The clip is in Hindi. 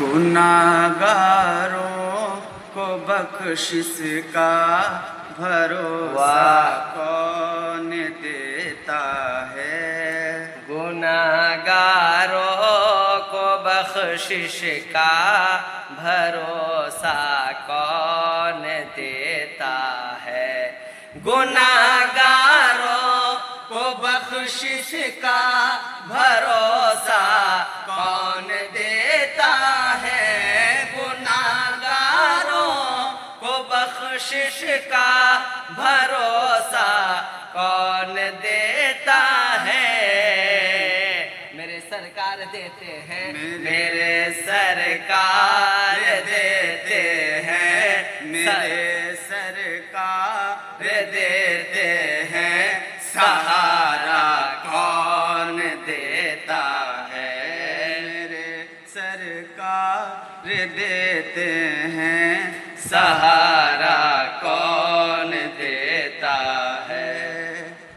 गुनाहगारों को बख्शिश का भरोसा कौन देता है। गुनाहगारों को बख्शिश का भरोसा कौन देता है। गुनाहगारों को बख्शिश का भरोसा कौन देता है। गुनाहगारों को बख्शिश का भरोसा कौन देता है। मेरे सरकार देते हैं, मेरे सरकार देते हैं, मेरे सरकार देते हैं। सहारा कौन देता है। मेरे सरकार देते हैं। सहारा